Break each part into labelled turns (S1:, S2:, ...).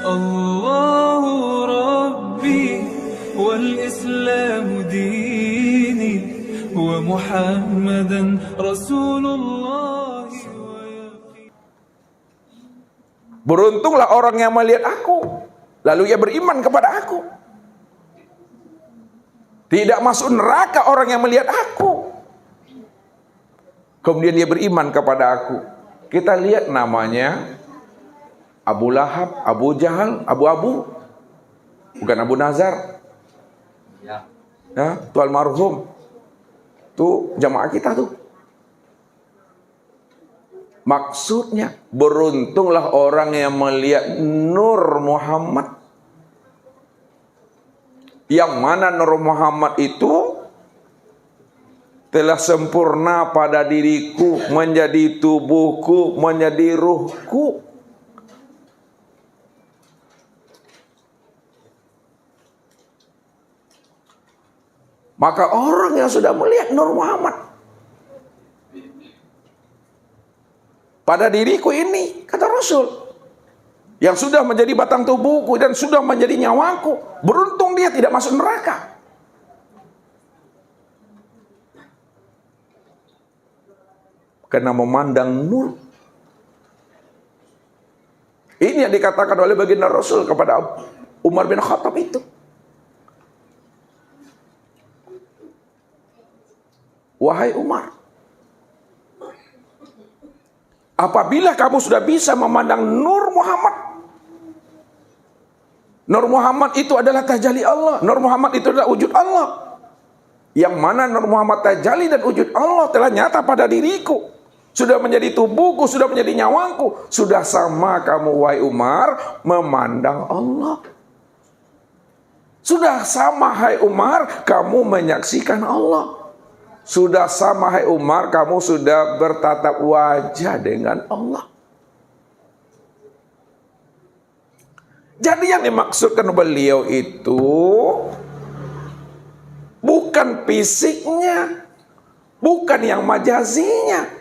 S1: الله ربي والإسلام ديني ومحمدا رسول الله.
S2: Beruntunglah orang yang melihat aku, lalu ia beriman kepada aku. Tidak masuk neraka orang yang melihat aku, kemudian dia beriman kepada aku. Kita lihat namanya Abu Lahab, Abu Jahal, Abu, bukan Abu Nazar. Ya, Tuan marhum. Tuh jamaah kita tuh. Maksudnya, beruntunglah orang yang melihat Nur Muhammad. Yang mana Nur Muhammad itu telah sempurna pada diriku, menjadi tubuhku, menjadi ruhku. Maka orang yang sudah melihat Nur Muhammad pada diriku ini, kata Rasul, yang sudah menjadi batang tubuhku dan sudah menjadi nyawaku, beruntung dia tidak masuk neraka. Karena memandang nur. Ini yang dikatakan oleh baginda Rasul kepada Umar bin Khattab itu. Wahai Umar, apabila kamu sudah bisa memandang Nur Muhammad, Nur Muhammad itu adalah tajalli Allah, Nur Muhammad itu adalah wujud Allah, yang mana Nur Muhammad tajalli dan wujud Allah telah nyata pada diriku, sudah menjadi tubuhku, sudah menjadi nyawaku. Sudah sama kamu wahai Umar memandang Allah. Sudah sama hai Umar kamu menyaksikan Allah. Sudah sama hai Umar kamu sudah bertatap wajah dengan Allah. Jadi yang dimaksudkan beliau itu bukan fisiknya, bukan yang majazinya.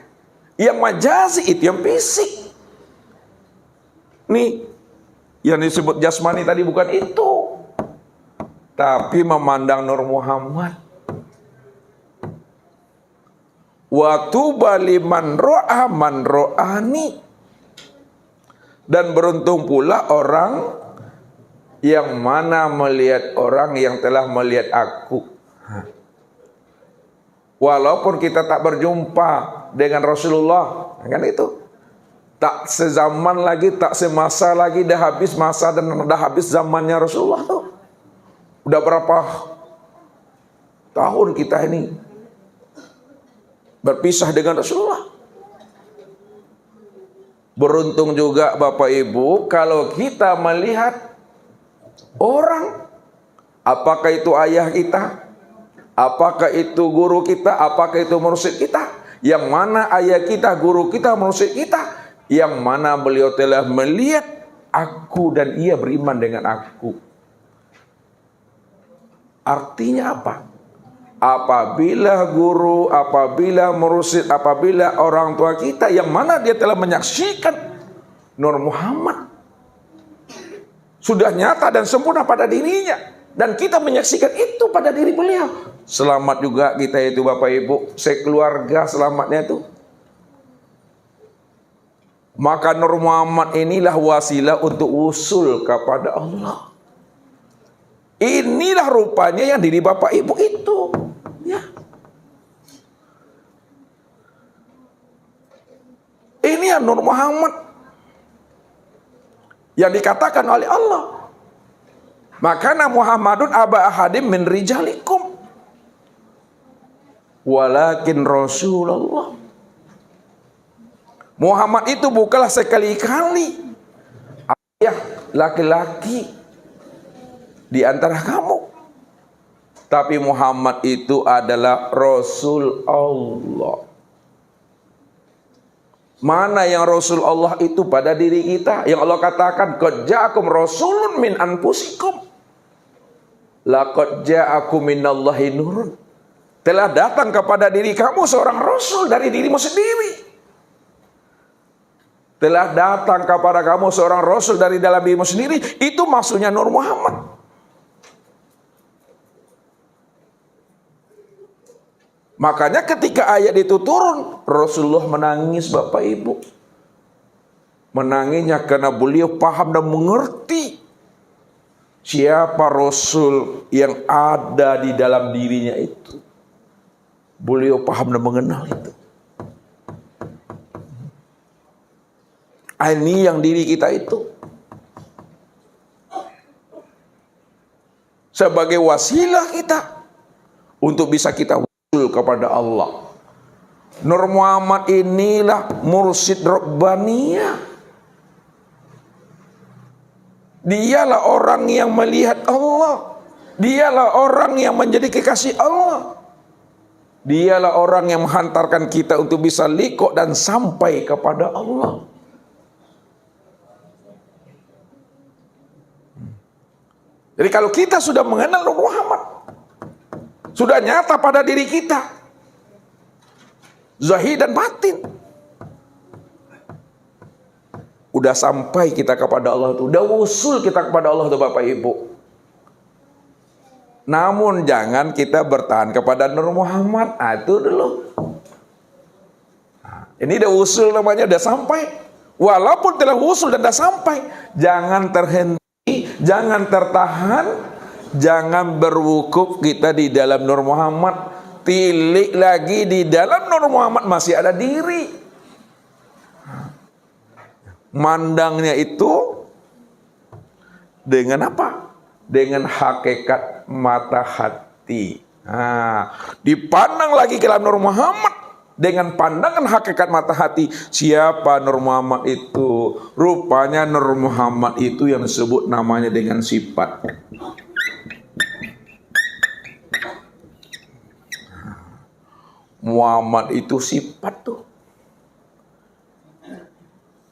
S2: Yang majazi itu yang fisik. Nih, yang disebut jasmani tadi bukan itu. Tapi memandang Nur Muhammad. Wa tuba liman ro'a man ro'ani. Dan beruntung pula orang yang mana melihat orang yang telah melihat aku. Walaupun kita tak berjumpa dengan Rasulullah, kan itu. Tak sezaman lagi, tak semasa lagi, dah habis masa dan dah habis zamannya Rasulullah tuh. Udah berapa tahun kita ini berpisah dengan Rasulullah. Beruntung juga Bapak Ibu kalau kita melihat orang, apakah itu ayah kita, apakah itu guru kita, apakah itu mursyid kita, yang mana ayah kita, guru kita, mursyid kita, yang mana beliau telah melihat aku dan ia beriman dengan aku. Artinya apa? Apabila guru, apabila mursyid, apabila orang tua kita yang mana dia telah menyaksikan Nur Muhammad sudah nyata dan sempurna pada dirinya, dan kita menyaksikan itu pada diri beliau, selamat juga kita itu Bapak Ibu, sekeluarga selamatnya itu. Maka Nur Muhammad inilah wasilah untuk usul kepada Allah. Inilah rupanya yang diri Bapak Ibu itu, ya. Ini yang Nur Muhammad yang dikatakan oleh Allah. Makana Muhammadun aba ahadim min rijalikum walakin Rasulullah. Muhammad itu bukanlah sekali-kali ayah laki-laki di antara kamu, tapi Muhammad itu adalah Rasul Allah. Mana yang Rasul Allah itu pada diri kita? Yang Allah katakan, qad ja'akum rasulun min anfusikum, laqad ja'akum minallahi nurun. Telah datang kepada diri kamu seorang rasul dari dirimu sendiri. telah datang kepada kamu seorang rasul dari dalam dirimu sendiri. Itu maksudnya Nur Muhammad. Makanya ketika ayat itu turun, Rasulullah menangis, Bapak Ibu. Menangisnya karena beliau paham dan mengerti siapa Rasul yang ada di dalam dirinya itu. Beliau paham dan mengenal itu. Ini yang diri kita itu. Sebagai wasilah kita untuk bisa kita usul kepada Allah. Nur Muhammad inilah mursyid Rabbaniyah. Dialah orang yang melihat Allah. Dialah orang yang menjadi kekasih Allah. Dialah orang yang menghantarkan kita untuk bisa liqo dan sampai kepada Allah. Jadi kalau kita sudah mengenal Nur Muhammad, sudah nyata pada diri kita, zahir dan batin, udah sampai kita kepada Allah itu, udah usul kita kepada Allah itu, Bapak Ibu. Namun jangan kita bertahan kepada Nur Muhammad, itu dulu. Ini udah usul namanya, udah sampai. Walaupun telah usul dan udah sampai, jangan terhenti, jangan tertahan, jangan berwukuf kita di dalam Nur Muhammad. Tilik lagi di dalam Nur Muhammad masih ada diri. Mandangnya itu dengan apa? Dengan hakikat mata hati. Dipandang lagi ke dalam Nur Muhammad dengan pandangan hakikat mata hati. Siapa Nur Muhammad itu? Rupanya Nur Muhammad itu yang disebut namanya dengan sifat. Muhammad itu sifat tuh.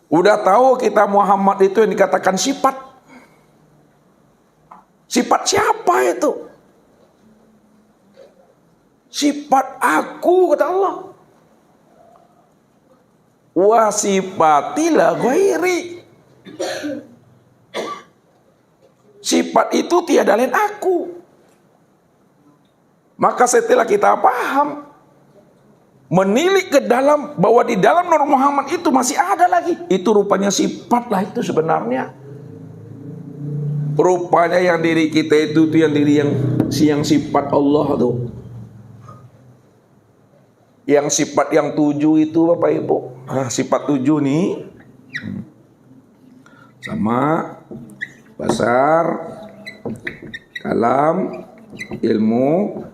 S2: Udah tahu kita Muhammad itu yang dikatakan sifat. Sifat siapa itu? Sifat aku, kata Allah. Wa sifatilah ghairi. Sifat itu tiada lain aku. Maka setelah kita paham, menilik ke dalam bahwa di dalam Nur Muhammad itu masih ada lagi. Itu rupanya sifat lah itu sebenarnya. Rupanya yang diri kita itu yang diri yang sifat Allah tuh. Yang sifat yang 7 itu, Bapak Ibu. Sifat 7 nih. Sama basar, kalam, ilmu,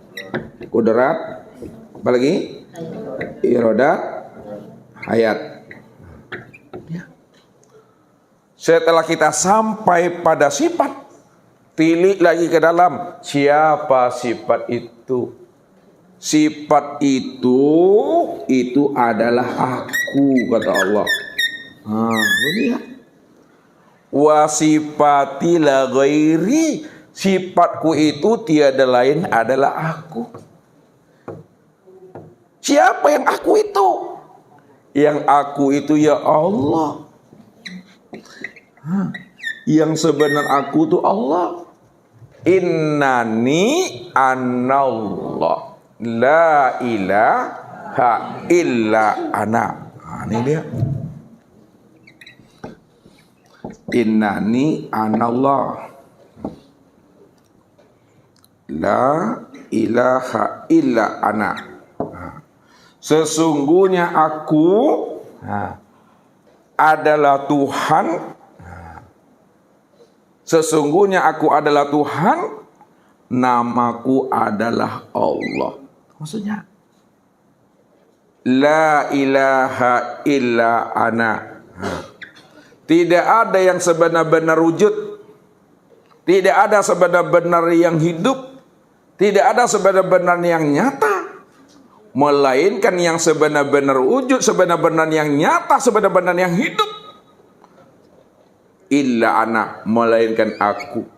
S2: kudrat, apa lagi? Irodat, hayat. Setelah kita sampai pada sifat, tilik lagi ke dalam siapa sifat itu. Sifat itu adalah aku, kata Allah. Lihat. Wa sifati la ghairi, sifatku itu tiada lain adalah aku. Siapa yang aku itu? Yang aku itu ya Allah. Yang sebenar aku itu Allah. Innani anallah, la ilaha illa ana. Ini dia. Innani anallah, la ilaha illa ana. Sesungguhnya aku adalah Tuhan. Sesungguhnya aku adalah Tuhan, namaku adalah Allah. Maksudnya, la ilaha illa ana. Tidak ada yang sebenar-benar wujud. Tidak ada sebenar-benar yang hidup. Tidak ada sebenar-benar yang nyata. Melainkan yang sebenar-benar wujud, sebenar-benar yang nyata, sebenar-benar yang hidup. Illa ana, melainkan aku.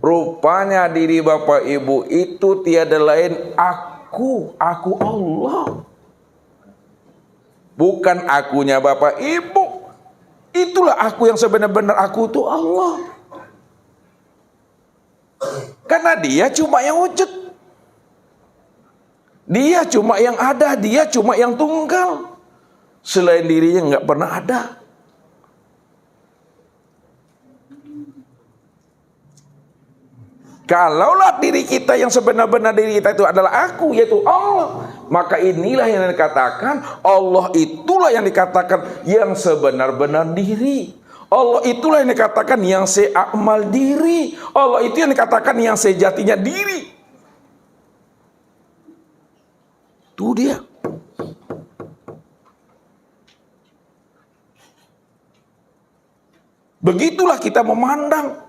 S2: Rupanya diri Bapak Ibu itu tiada lain aku Allah. Bukan akunya Bapak Ibu. Itulah aku yang sebenar-benar aku itu Allah. Karena dia cuma yang wujud. Dia cuma yang ada, dia cuma yang tunggal. Selain dirinya nggak pernah ada. Kalaulah diri kita yang sebenar-benar diri kita itu adalah aku, yaitu Allah, maka inilah yang dikatakan Allah itulah yang dikatakan yang sebenar-benar diri. Allah itulah yang dikatakan yang seakmal diri. Allah itu yang dikatakan yang sejatinya diri. Itu dia. Begitulah kita memandang.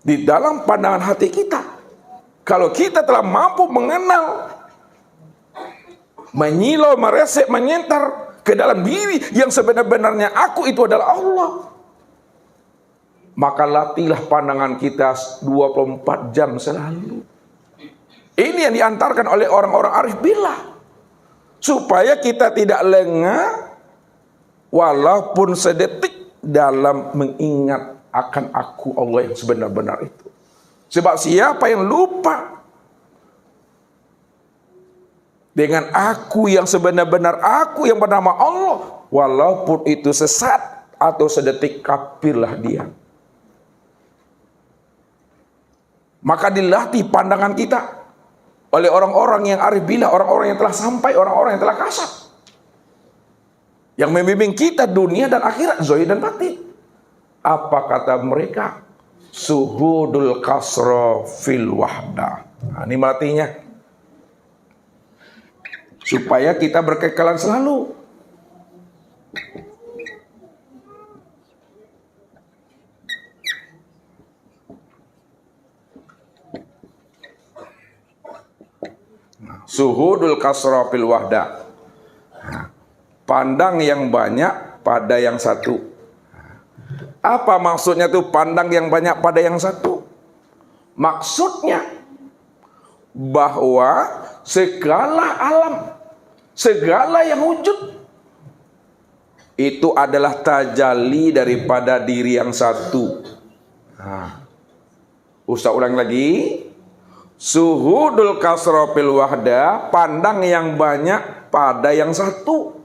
S2: Di dalam pandangan hati kita, kalau kita telah mampu mengenal, menyilau, meresep, menyentar ke dalam diri yang sebenar-benarnya aku itu adalah Allah, maka latihlah pandangan kita 24 jam selalu. Ini yang diantarkan oleh orang-orang arif billah, supaya kita tidak lengah walaupun sedetik dalam mengingat akan aku Allah yang sebenar-benar itu. Sebab siapa yang lupa dengan aku yang sebenar-benar aku yang bernama Allah, walaupun itu sesat atau sedetik, kafirlah dia. Maka dilatih pandangan kita oleh orang-orang yang arif billah, orang-orang yang telah sampai, orang-orang yang telah kasat, yang membimbing kita dunia dan akhirat, zahir dan batin. Apa kata mereka? Suhudul kasra fil wahdah. Nah, ini matinya. Supaya kita berkekalan selalu. Suhudul kasra fil wahdah. Nah, pandang yang banyak pada yang satu. Apa maksudnya tuh pandang yang banyak pada yang satu? Maksudnya bahwa segala alam, segala yang wujud itu adalah tajalli daripada diri yang satu. Nah, Ustaz ulang lagi. Suhudul kasra fil wahdah, pandang yang banyak pada yang satu.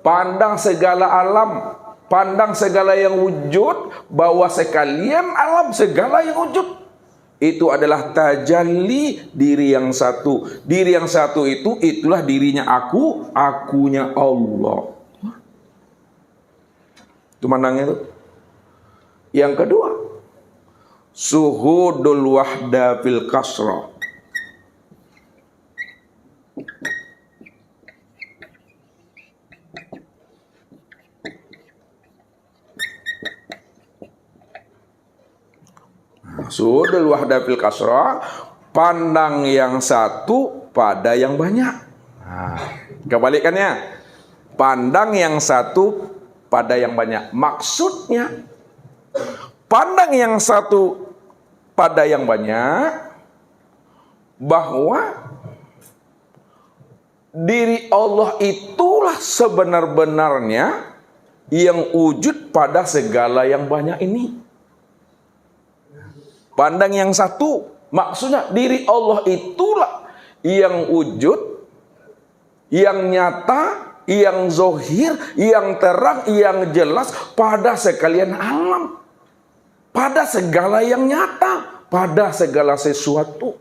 S2: Pandang segala alam, pandang segala yang wujud, bahwa sekalian alam segala yang wujud itu adalah tajalli diri yang satu. Diri yang satu itu itulah dirinya aku, akunya Allah. Itu mandangnya itu. Yang kedua, suhudul wahda fil kasra. Suhudul wahda fil kasra, pandang yang satu pada yang banyak. Nah, kebalikannya, pandang yang satu pada yang banyak. Maksudnya, pandang yang satu pada yang banyak, bahwa diri Allah itulah sebenar-benarnya yang wujud pada segala yang banyak ini. Pandang yang satu, maksudnya diri Allah itulah yang wujud, yang nyata, yang zohir, yang terang, yang jelas pada sekalian alam, pada segala yang nyata, pada segala sesuatu.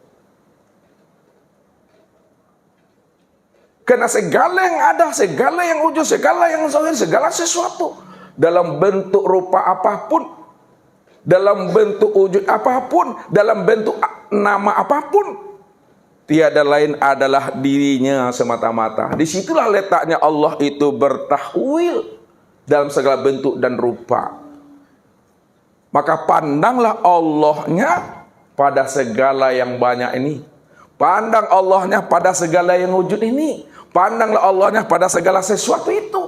S2: Karena segala yang ada, segala yang wujud, segala yang zohir, segala sesuatu dalam bentuk rupa apapun, dalam bentuk wujud apapun, dalam bentuk nama apapun, tiada lain adalah dirinya semata-mata. Disitulah letaknya Allah itu bertahwil dalam segala bentuk dan rupa. Maka pandanglah Allahnya pada segala yang banyak ini. Pandang Allahnya pada segala yang wujud ini. Pandanglah Allahnya pada segala sesuatu itu.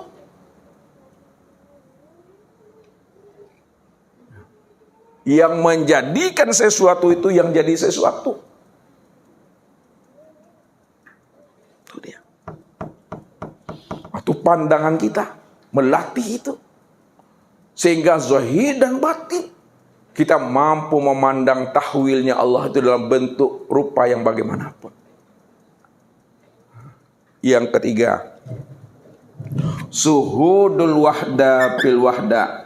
S2: Yang menjadikan sesuatu itu yang jadi sesuatu. Itu dia. pandangan kita, melatih itu. Sehingga zahir dan batin kita mampu memandang tahwilnya Allah itu dalam bentuk rupa yang bagaimanapun. Yang ketiga, suhudul wahda fil wahda.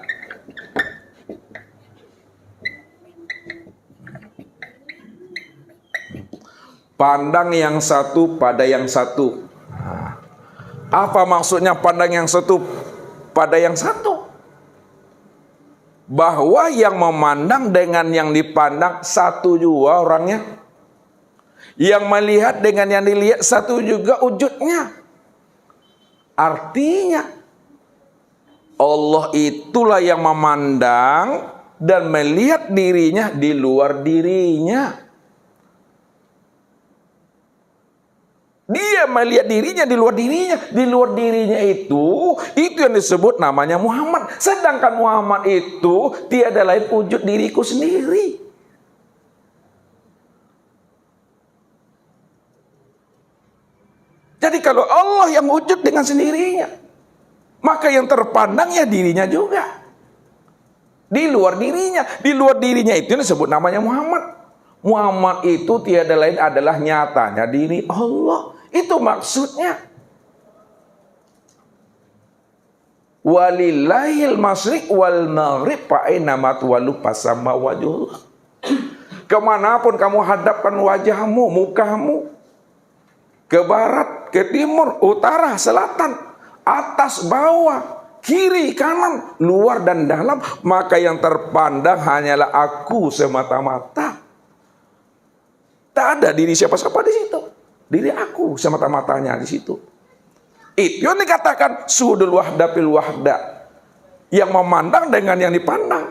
S2: Pandang yang satu pada yang satu. Apa maksudnya pandang yang satu pada yang satu? Bahwa yang memandang dengan yang dipandang satu juga orangnya. Yang melihat dengan yang dilihat satu juga wujudnya. Artinya Allah itulah yang memandang dan melihat dirinya di luar dirinya. Dia melihat dirinya di luar dirinya. Di luar dirinya itu yang disebut namanya Muhammad. Sedangkan Muhammad itu tiada lain wujud diriku sendiri. Jadi kalau Allah yang wujud dengan sendirinya, maka yang terpandangnya dirinya juga. Di luar dirinya. Di luar dirinya itu disebut namanya Muhammad. Muhammad itu tiada lain adalah nyatanya diri Allah. Itu maksudnya. Walillahil masyriq wal maghrib fa aina ma tuwallu fasamma wajhullah. Kemanapun kamu hadapkan wajahmu, mukamu, ke barat, ke timur, utara, selatan, atas, bawah, kiri, kanan, luar dan dalam, maka yang terpandang hanyalah aku semata-mata. Tak ada diri siapa-siapa di situ. Diri aku semata-matanya di situ. Itu yang dikatakan sudul wahda fil wahda. Yang memandang dengan yang dipandang,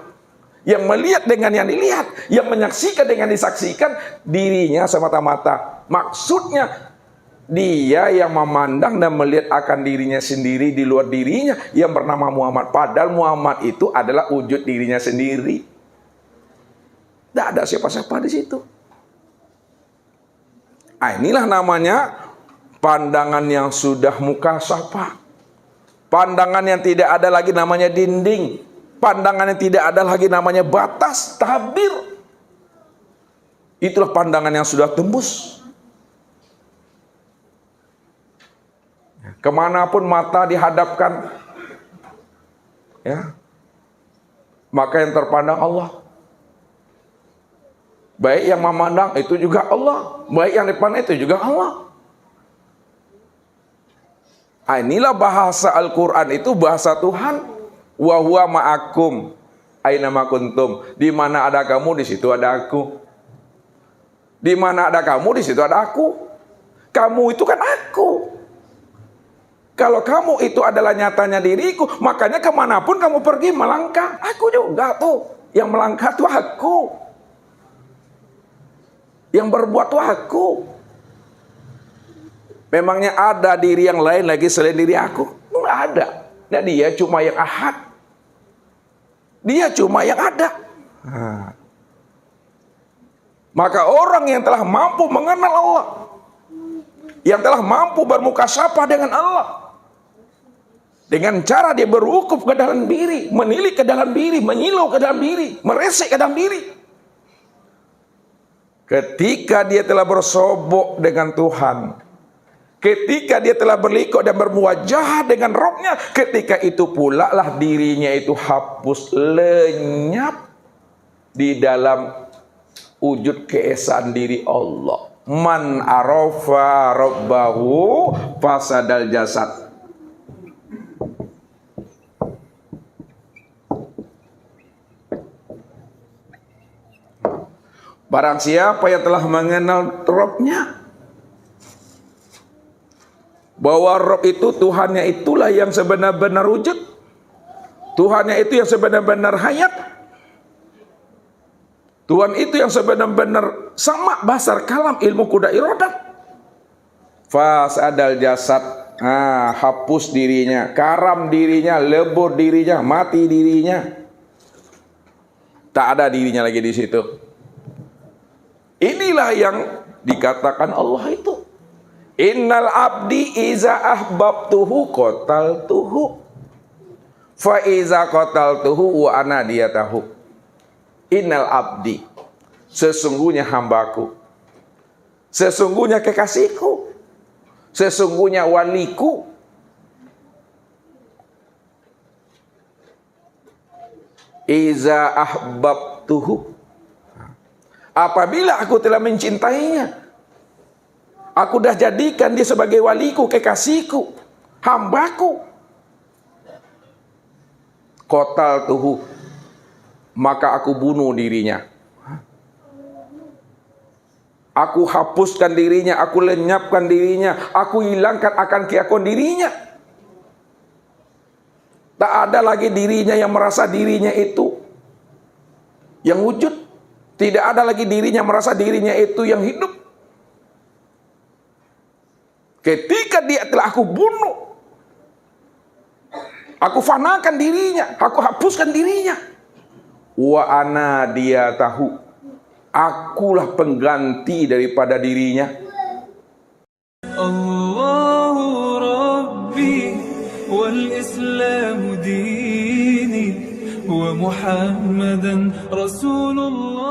S2: yang melihat dengan yang dilihat, yang menyaksikan dengan disaksikan, dirinya semata-mata. Maksudnya dia yang memandang dan melihat akan dirinya sendiri di luar dirinya yang bernama Muhammad. Padahal Muhammad itu adalah wujud dirinya sendiri. Tidak ada siapa-siapa di situ. Inilah namanya pandangan yang sudah mukasyafah. Pandangan yang tidak ada lagi namanya dinding. Pandangan yang tidak ada lagi namanya batas, tabir. Itulah pandangan yang sudah tembus. Kemanapun mata dihadapkan, ya, maka yang terpandang Allah. Baik yang memandang itu juga Allah, baik yang dipandang itu juga Allah. Inilah bahasa Al-Quran, itu bahasa Tuhan. Wa huwa ma'akum aina ma kuntum. Di mana ada kamu, di situ ada aku. Di mana ada kamu, di situ ada aku. Kamu itu kan aku. Kalau kamu itu adalah nyatanya diriku, makanya kemanapun kamu pergi melangkah, aku juga tuh. Yang melangkah tuh aku. Yang berbuat tuh aku. Memangnya ada diri yang lain lagi selain diri aku? Enggak ada. Nah, dia cuma yang ahad. Dia cuma yang ada. Maka orang yang telah mampu mengenal Allah, yang telah mampu bermukasyafah dengan Allah, dengan cara dia berwukuf ke dalam diri, menilik ke dalam diri, menyilau ke dalam diri, meresek ke dalam diri. Ketika dia telah bersobok dengan Tuhan, ketika dia telah berlikuk dan bermuwajahah dengan Rabb-nya, ketika itu pula lah dirinya itu hapus, lenyap di dalam wujud keesaan diri Allah. Man arafa rabbahu fasadal jasad. Barang siapa yang telah mengenal Rabb-nya, bahwa Rabb itu Tuhannya itulah yang sebenar-benar wujud, Tuhannya itu yang sebenar-benar hayat, Tuhan itu yang sebenar-benar sama, basar, kalam, ilmu, kuda, iradat. Fasadal jasad, hapus dirinya, karam dirinya, lebur dirinya, mati dirinya. Tak ada dirinya lagi di situ. Inilah yang dikatakan Allah itu. Innal abdi iza ahbabtuhu qataltuhu fa iza qataltuhu wa ana diyatahu. Innal abdi, sesungguhnya hambaku, sesungguhnya kekasihku, sesungguhnya waliku, iza ahbabtuhu, apabila aku telah mencintainya, aku dah jadikan dia sebagai waliku, kekasihku, hambaku, qataltuhu, maka aku bunuh dirinya, aku hapuskan dirinya, aku lenyapkan dirinya, aku hilangkan akan keakuan dirinya. Tak ada lagi dirinya yang merasa dirinya itu yang wujud. Tidak ada lagi dirinya merasa dirinya itu yang hidup. Ketika dia telah aku bunuh, aku fanakan dirinya, aku hapuskan dirinya. Wa ana dia tahu, akulah pengganti daripada dirinya.
S1: Allahu Rabbi wal Islamu dini wa Muhammadan Rasulullah.